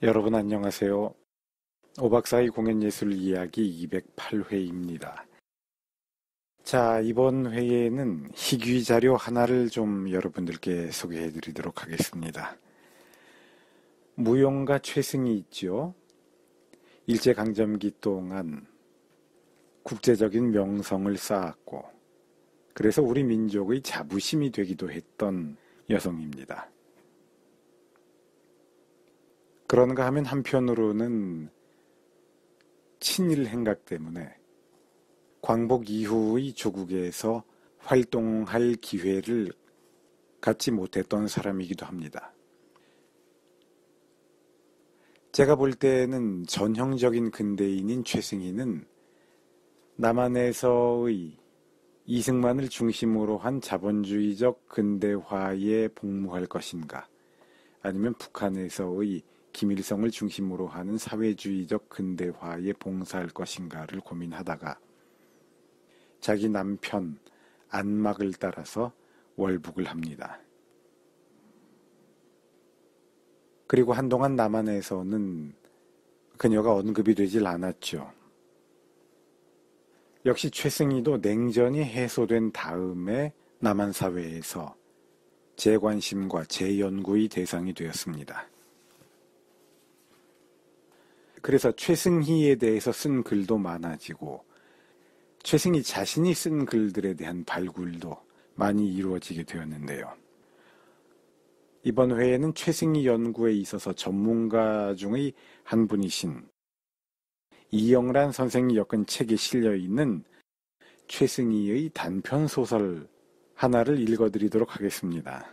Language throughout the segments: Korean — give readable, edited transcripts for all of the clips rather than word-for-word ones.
여러분 안녕하세요. 오박사의 공연예술 이야기 208회입니다. 자, 이번 회에는 희귀 자료 하나를 좀 여러분들께 소개해 드리도록 하겠습니다. 무용가 최승희 있죠. 일제강점기 동안 국제적인 명성을 쌓았고, 그래서 우리 민족의 자부심이 되기도 했던 여성입니다. 그런가 하면 한편으로는 친일 행각 때문에 광복 이후의 조국에서 활동할 기회를 갖지 못했던 사람이기도 합니다. 제가 볼 때는 전형적인 근대인인 최승희는 남한에서의 이승만을 중심으로 한 자본주의적 근대화에 복무할 것인가, 아니면 북한에서의 김일성을 중심으로 하는 사회주의적 근대화에 봉사할 것인가를 고민하다가 자기 남편 안막을 따라서 월북을 합니다. 그리고 한동안 남한에서는 그녀가 언급이 되질 않았죠. 역시 최승희도 냉전이 해소된 다음에 남한 사회에서 재관심과 재연구의 대상이 되었습니다. 그래서 최승희에 대해서 쓴 글도 많아지고 최승희 자신이 쓴 글들에 대한 발굴도 많이 이루어지게 되었는데요. 이번 회에는 최승희 연구에 있어서 전문가 중의 한 분이신 이영란 선생이 엮은 책에 실려있는 최승희의 단편소설 하나를 읽어드리도록 하겠습니다.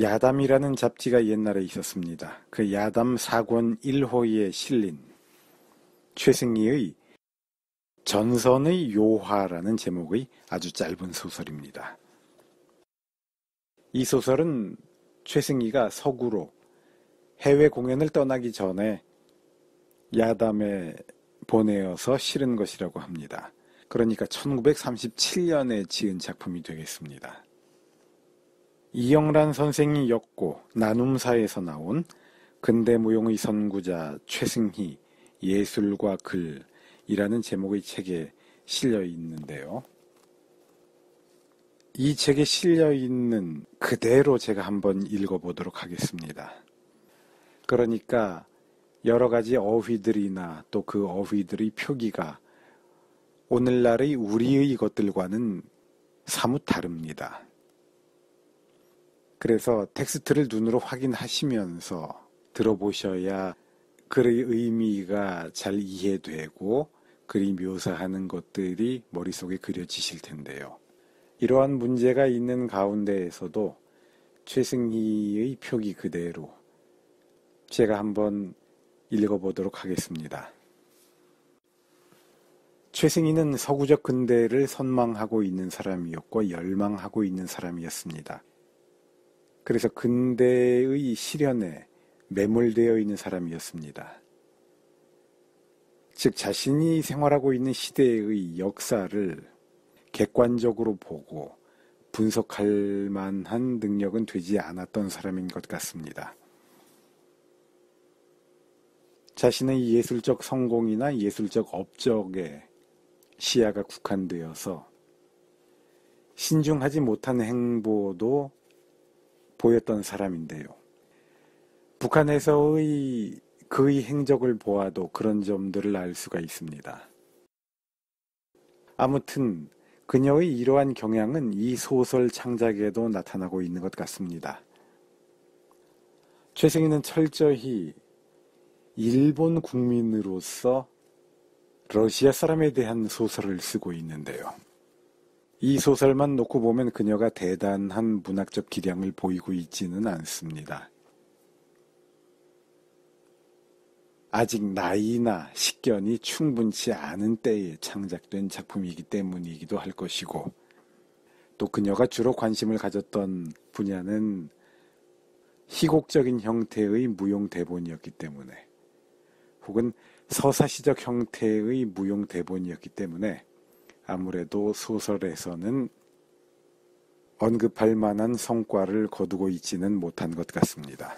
야담이라는 잡지가 옛날에 있었습니다. 그 야담 4권 1호에 실린 최승희의 전선의 요화라는 제목의 아주 짧은 소설입니다. 이 소설은 최승희가 서구로 해외 공연을 떠나기 전에 야담에 보내어서 실은 것이라고 합니다. 그러니까 1937년에 지은 작품이 되겠습니다. 이영란 선생이 엮고 나눔사에서 나온 근대무용의 선구자 최승희 예술과 글이라는 제목의 책에 실려 있는데요. 이 책에 실려 있는 그대로 제가 한번 읽어보도록 하겠습니다. 그러니까 여러 가지 어휘들이나 또 그 어휘들의 표기가 오늘날의 우리의 것들과는 사뭇 다릅니다. 그래서 텍스트를 눈으로 확인하시면서 들어보셔야 글의 의미가 잘 이해되고 글이 묘사하는 것들이 머릿속에 그려지실 텐데요. 이러한 문제가 있는 가운데에서도 최승희의 표기 그대로 제가 한번 읽어보도록 하겠습니다. 최승희는 서구적 근대를 선망하고 있는 사람이었고 열망하고 있는 사람이었습니다. 그래서 근대의 실현에 매몰되어 있는 사람이었습니다. 즉 자신이 생활하고 있는 시대의 역사를 객관적으로 보고 분석할 만한 능력은 되지 않았던 사람인 것 같습니다. 자신의 예술적 성공이나 예술적 업적에 시야가 국한되어서 신중하지 못한 행보도 보였던 사람인데요. 북한에서의 그의 행적을 보아도 그런 점들을 알 수가 있습니다. 아무튼 그녀의 이러한 경향은 이 소설 창작에도 나타나고 있는 것 같습니다. 최승희는 철저히 일본 국민으로서 러시아 사람에 대한 소설을 쓰고 있는데요. 이 소설만 놓고 보면 그녀가 대단한 문학적 기량을 보이고 있지는 않습니다. 아직 나이나 식견이 충분치 않은 때에 창작된 작품이기 때문이기도 할 것이고, 또 그녀가 주로 관심을 가졌던 분야는 희곡적인 형태의 무용 대본이었기 때문에, 혹은 서사시적 형태의 무용 대본이었기 때문에 아무래도 소설에서는 언급할 만한 성과를 거두고 있지는 못한 것 같습니다.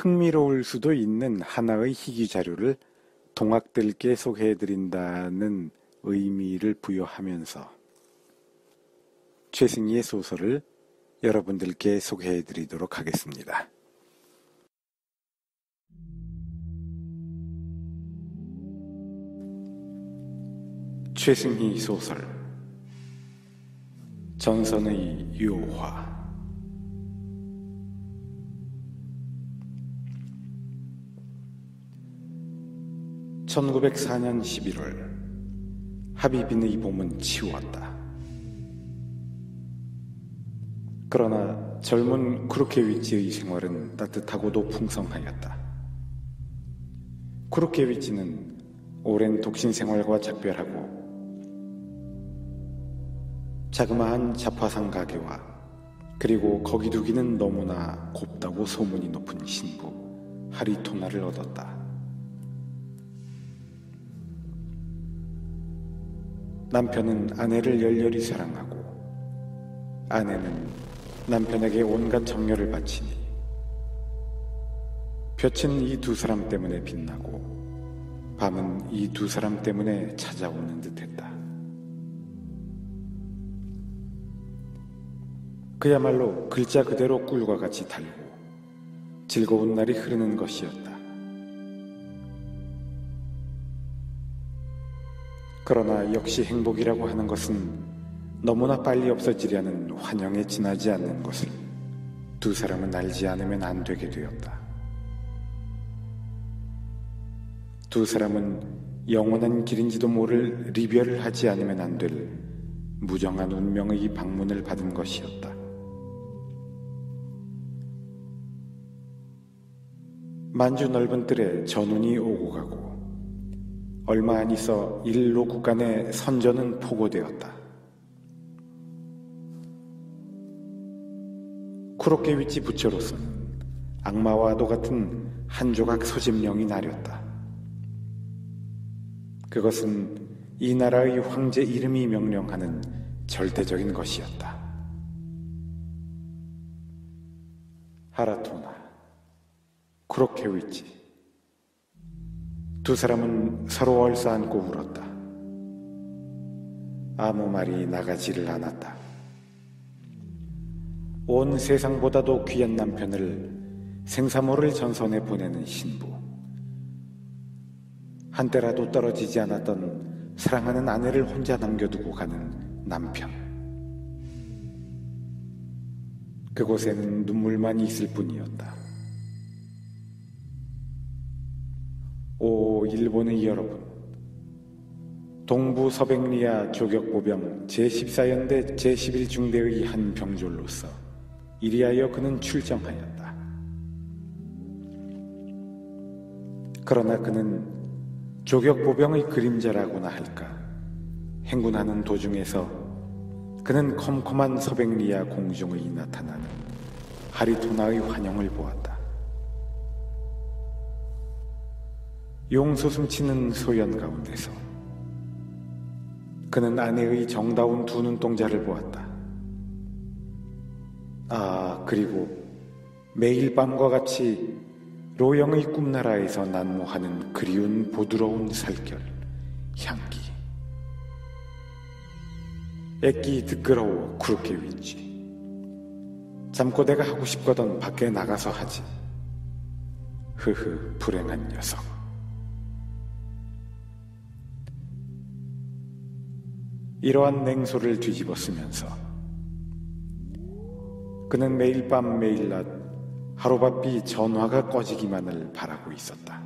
흥미로울 수도 있는 하나의 희귀 자료를 동학들께 소개해드린다는 의미를 부여하면서 최승희의 소설을 여러분들께 소개해드리도록 하겠습니다. 최승희 소설 전선의 유화. 1904년 11월 하비빈의 봄은 치웠다. 그러나 젊은 쿠르케위치의 생활은 따뜻하고도 풍성하였다. 쿠르케위치는 오랜 독신 생활과 작별하고 자그마한 잡화상 가게와 그리고 거기두기는 너무나 곱다고 소문이 높은 신부 하리토나를 얻었다. 남편은 아내를 열렬히 사랑하고 아내는 남편에게 온갖 정열을 바치니 볕은 이 두 사람 때문에 빛나고 밤은 이 두 사람 때문에 찾아오는 듯했다. 그야말로 글자 그대로 꿀과 같이 달고 즐거운 날이 흐르는 것이었다. 그러나 역시 행복이라고 하는 것은 너무나 빨리 없어지려는 환영에 지나지 않는 것을 두 사람은 알지 않으면 안 되게 되었다. 두 사람은 영원한 길인지도 모를 리별을 하지 않으면 안 될 무정한 운명의 방문을 받은 것이었다. 만주 넓은 뜰에 전운이 오고 가고 얼마 안 있어 일로 국간의 선전은 포고되었다. 쿠로케위치 부처로서는 악마와도 같은 한 조각 소집령이 나렸다. 그것은 이 나라의 황제 이름이 명령하는 절대적인 것이었다. 하라토나, 쿠로케위치. 두 사람은 서로 얼싸안고 울었다. 아무 말이 나가지를 않았다. 온 세상보다도 귀한 남편을 생사모를 전선에 보내는 신부. 한때라도 떨어지지 않았던 사랑하는 아내를 혼자 남겨두고 가는 남편. 그곳에는 눈물만 있을 뿐이었다. 오 일본의 여러분, 동부 서백리아 조격보병 제14연대 제11중대의 한 병졸로서 이리하여 그는 출정하였다. 그러나 그는 조격보병의 그림자라고나 할까, 행군하는 도중에서 그는 컴컴한 서백리아 공중의 나타나는 하리토나의 환영을 보았다. 용솟음치는 소연 가운데서 그는 아내의 정다운 두 눈동자를 보았다. 아, 그리고 매일 밤과 같이 로영의 꿈나라에서 난무하는 그리운 부드러운 살결, 향기. 애끼 득끄러워 쿠르케위치. 잠꼬대가 하고 싶거든 밖에 나가서 하지. 흐흐, 불행한 녀석. 이러한 냉소를 뒤집어 쓰면서 그는 매일 밤 매일 낮 하루바삐 전화가 꺼지기만을 바라고 있었다.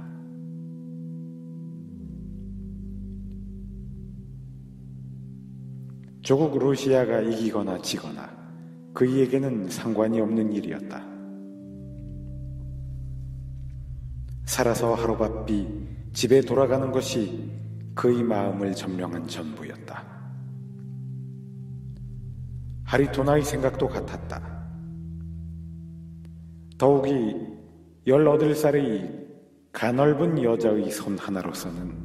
조국 러시아가 이기거나 지거나 그이에게는 상관이 없는 일이었다. 살아서 하루바삐 집에 돌아가는 것이 그의 마음을 점령한 전부였다. 하리토나의 생각도 같았다. 더욱이 18살의 가넓은 여자의 손 하나로서는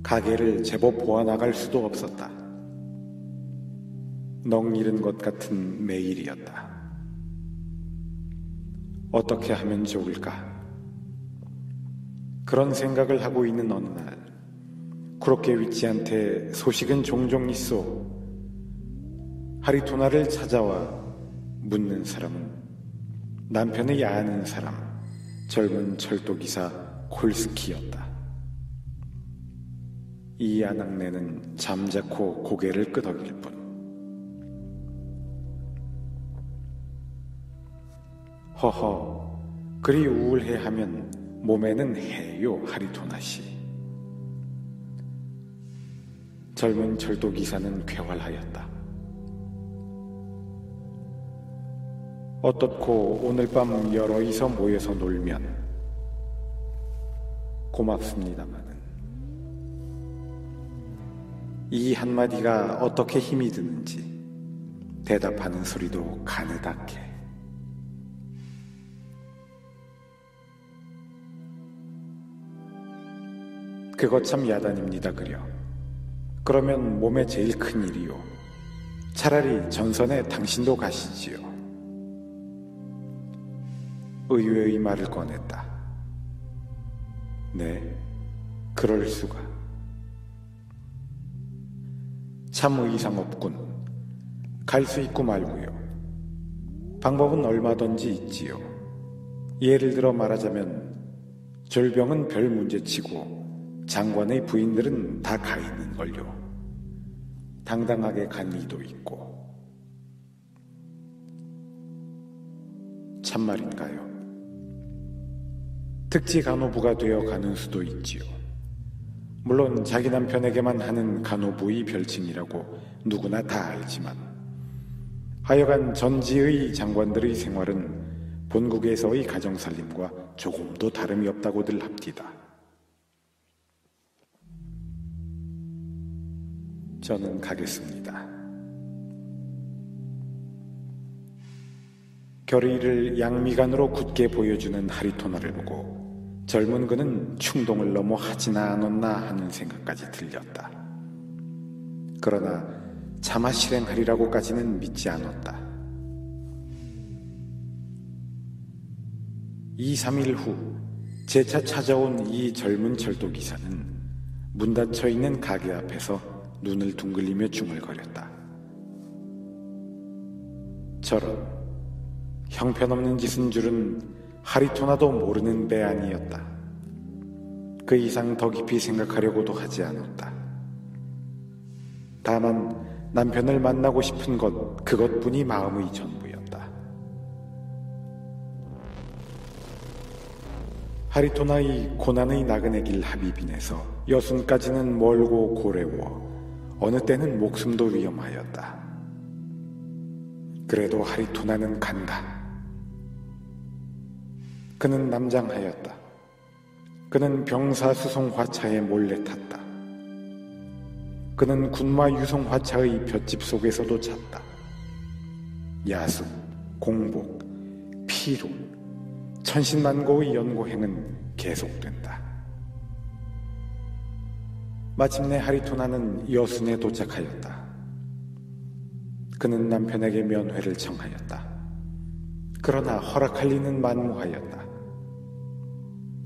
가게를 제법 보아나갈 수도 없었다. 넋 잃은 것 같은 매일이었다. 어떻게 하면 좋을까? 그런 생각을 하고 있는 어느 날, 그렇게 위치한테 소식은 종종 있어. 하리토나를 찾아와 묻는 사람은 남편의 아는 사람, 젊은 철도기사 콜스키였다. 이 아낙네는 잠자코 고개를 끄덕일 뿐. 허허, 그리 우울해하면 몸에는 해요, 하리토나 씨. 젊은 철도기사는 쾌활하였다. 어떻고 오늘 밤 여럿이서 모여서 놀면 고맙습니다마는 이 한마디가 어떻게 힘이 드는지 대답하는 소리도 가느다게. 그거 참 야단입니다, 그려. 그러면 몸에 제일 큰 일이요. 차라리 전선에 당신도 가시지요. 의외의 말을 꺼냈다. 네, 그럴 수가. 참 의상 없군. 갈 수 있고 말고요. 방법은 얼마든지 있지요. 예를 들어 말하자면 졸병은 별 문제치고 장관의 부인들은 다 가 있는걸요. 당당하게 간 이도 있고. 참말인가요? 특지 간호부가 되어 가는 수도 있지요. 물론 자기 남편에게만 하는 간호부의 별칭이라고 누구나 다 알지만 하여간 전지의 장관들의 생활은 본국에서의 가정살림과 조금도 다름이 없다고들 합디다. 저는 가겠습니다. 결의를 양미간으로 굳게 보여주는 하리토나를 보고 젊은 그는 충동을 넘어 하지나 않았나 하는 생각까지 들렸다. 그러나 차마 실행하리라고까지는 믿지 않았다. 2, 3일 후 재차 찾아온 이 젊은 철도기사는 문 닫혀 있는 가게 앞에서 눈을 둥글리며 중얼거렸다. 저런 형편없는 짓은 줄은 하리토나도 모르는 배 아니었다. 그 이상 더 깊이 생각하려고도 하지 않았다. 다만 남편을 만나고 싶은 것, 그것뿐이 마음의 전부였다. 하리토나의 고난의 나그네 길 하비빈에서 여순까지는 멀고 고래워 어느 때는 목숨도 위험하였다. 그래도 하리토나는 간다. 그는 남장하였다. 그는 병사 수송 화차에 몰래 탔다. 그는 군마 유송 화차의 볏짚 속에서도 잤다. 야습, 공복, 피로, 천신만고의 연고행은 계속된다. 마침내 하리토나는 여순에 도착하였다. 그는 남편에게 면회를 청하였다. 그러나 허락할 리는 만무하였다.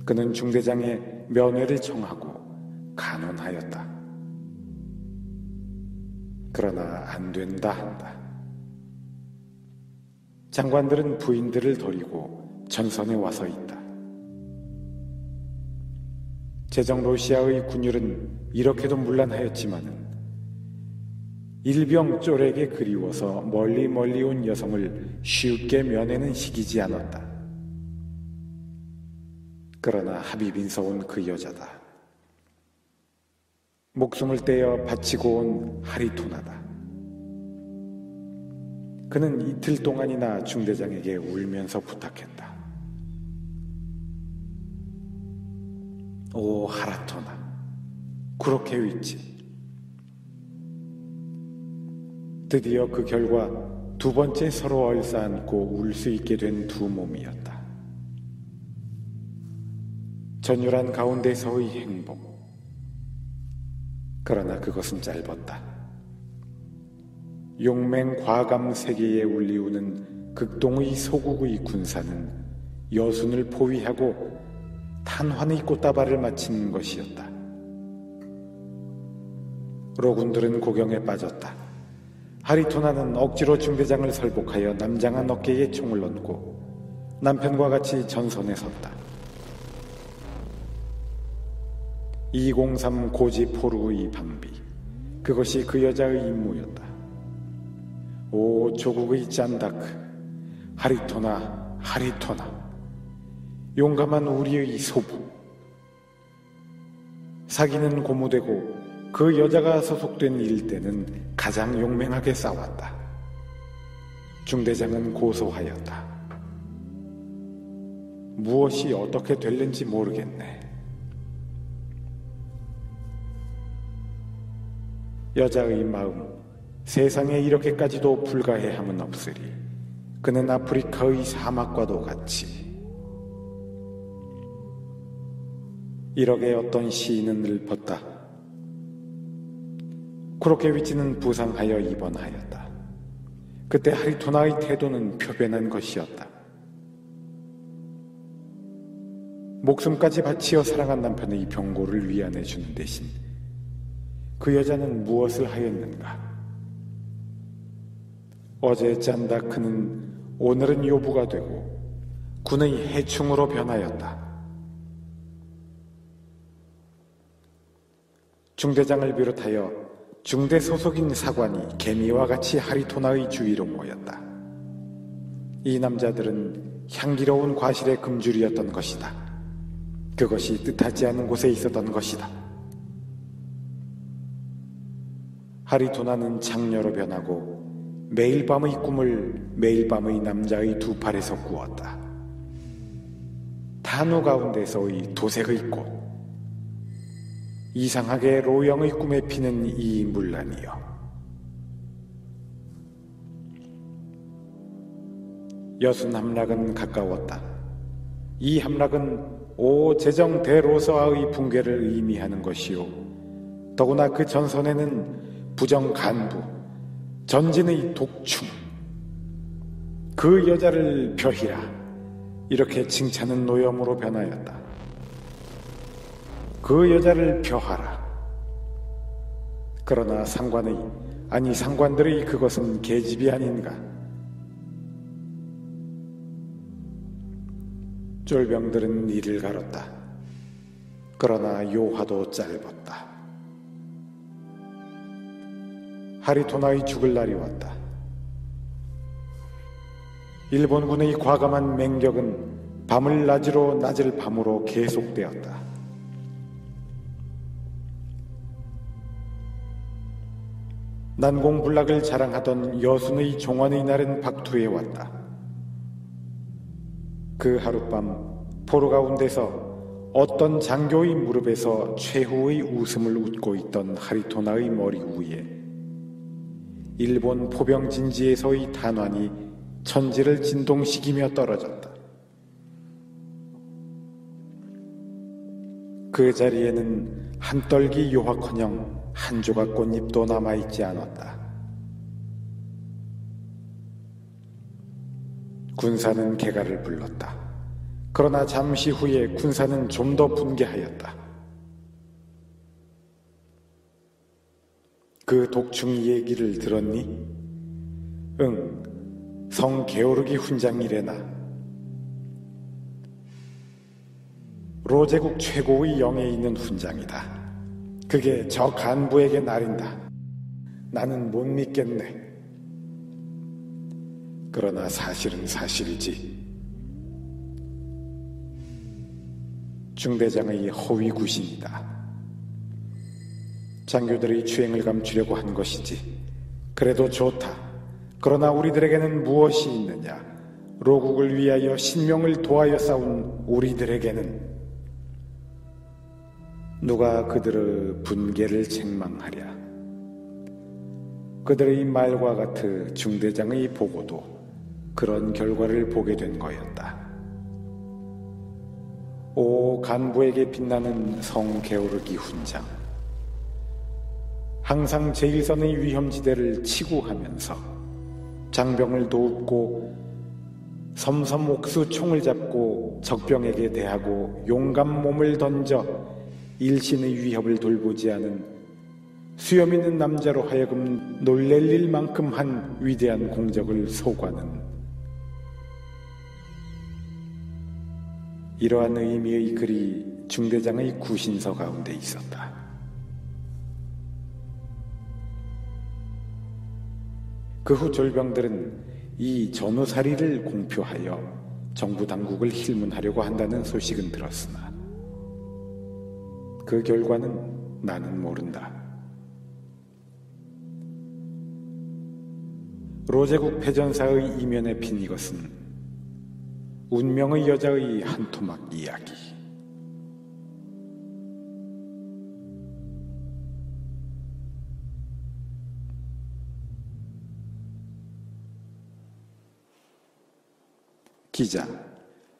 그는 중대장에 면회를 청하고 간언하였다. 그러나 안 된다 한다. 장관들은 부인들을 데리고 전선에 와서 있다. 제정 러시아의 군율은 이렇게도 문란하였지만은 일병 쫄에게 그리워서 멀리 온 여성을 쉽게 면회는 시키지 않았다. 그러나 하비빈서 온 그 여자다. 목숨을 떼어 바치고 온 하리토나다. 그는 이틀 동안이나 중대장에게 울면서 부탁했다. 오 하라토나, 그렇게 있지. 드디어 그 결과 두 번째 서로 얼싸안고 울 수 있게 된 두 몸이었다. 전율한 가운데서의 행복. 그러나 그것은 짧았다. 용맹 과감 세계에 울리우는 극동의 소국의 군사는 여순을 포위하고 탄환의 꽃다발을 마친 것이었다. 로군들은 고경에 빠졌다. 하리토나는 억지로 중대장을 설복하여 남장한 어깨에 총을 얹고 남편과 같이 전선에 섰다. 203 고지 포루의 방비, 그것이 그 여자의 임무였다. 오 조국의 짠다크, 하리토나, 하리토나, 용감한 우리의 소부. 사기는 고무되고 그 여자가 소속된 일대는 가장 용맹하게 싸웠다. 중대장은 고소하였다. 무엇이 어떻게 될는지 모르겠네. 여자의 마음, 세상에 이렇게까지도 불가해함은 없으리. 그는 아프리카의 사막과도 같이. 이렇게 어떤 시인은 읊었다. 쿠로케위치는 부상하여 입원하였다. 그때 하리토나의 태도는 표변한 것이었다. 목숨까지 바치어 사랑한 남편의 병고를 위안해주는 대신 그 여자는 무엇을 하였는가? 어제 짠다크는 오늘은 요부가 되고 군의 해충으로 변하였다. 중대장을 비롯하여 중대 소속인 사관이 개미와 같이 하리토나의 주위로 모였다. 이 남자들은 향기로운 과실의 금줄이었던 것이다. 그것이 뜻하지 않은 곳에 있었던 것이다. 하리토나는 장녀로 변하고 매일 밤의 꿈을 매일 밤의 남자의 두 팔에서 꾸었다. 탄우 가운데서의 도색의 꽃, 이상하게 로영의 꿈에 피는 이 물란이여. 여순 함락은 가까웠다. 이 함락은 오 제정 대로서아의 붕괴를 의미하는 것이요, 더구나 그 전선에는 부정 간부, 전진의 독충, 그 여자를 벼히라, 이렇게 칭찬은 노염으로 변하였다. 그 여자를 벼하라. 그러나 상관들의 그것은 계집이 아닌가. 쫄병들은 이를 가렸다. 그러나 요화도 짧았다. 하리토나의 죽을 날이 왔다. 일본군의 과감한 맹격은 밤을 낮으로 낮을 밤으로 계속되었다. 난공불락을 자랑하던 여순의 종원의 날은 박투해 왔다. 그 하룻밤 포로 가운데서 어떤 장교의 무릎에서 최후의 웃음을 웃고 있던 하리토나의 머리 위에 일본 포병 진지에서의 탄환이 천지를 진동시키며 떨어졌다. 그 자리에는 한 떨기 요화커녕 한 조각 꽃잎도 남아있지 않았다. 군사는 개가를 불렀다. 그러나 잠시 후에 군사는 좀 더 분개하였다. 그 독충 얘기를 들었니? 응, 성 게오르기 훈장이래나. 로제국 최고의 영에 있는 훈장이다. 그게 저 간부에게 날인다. 나는 못 믿겠네. 그러나 사실은 사실이지. 중대장의 허위 구신이다. 장교들의 추행을 감추려고 한 것이지. 그래도 좋다. 그러나 우리들에게는 무엇이 있느냐? 로국을 위하여 신명을 도하여 싸운 우리들에게는 누가 그들의 분개를 책망하랴. 그들의 말과 같은 중대장의 보고도 그런 결과를 보게 된 거였다. 오 간부에게 빛나는 성 게오르기 훈장, 항상 제1선의 위험지대를 치고하면서 장병을 돕고 섬섬옥수 총을 잡고 적병에게 대하고 용감 몸을 던져 일신의 위협을 돌보지 않은 수염 있는 남자로 하여금 놀랠 일만큼 한 위대한 공적을 소과는 이러한 의미의 글이 중대장의 구신서 가운데 있었다. 그 후 졸병들은 이 전우살이를 공표하여 정부 당국을 힐문하려고 한다는 소식은 들었으나 그 결과는 나는 모른다. 로제국 패전사의 이면에 핀 이것은 운명의 여자의 한 토막 이야기. 기자,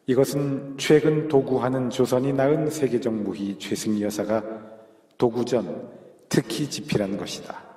이것은 최근 도구하는 조선이 낳은 세계적 무희 최승희 여사가 도구전 특히 집필한 것이다.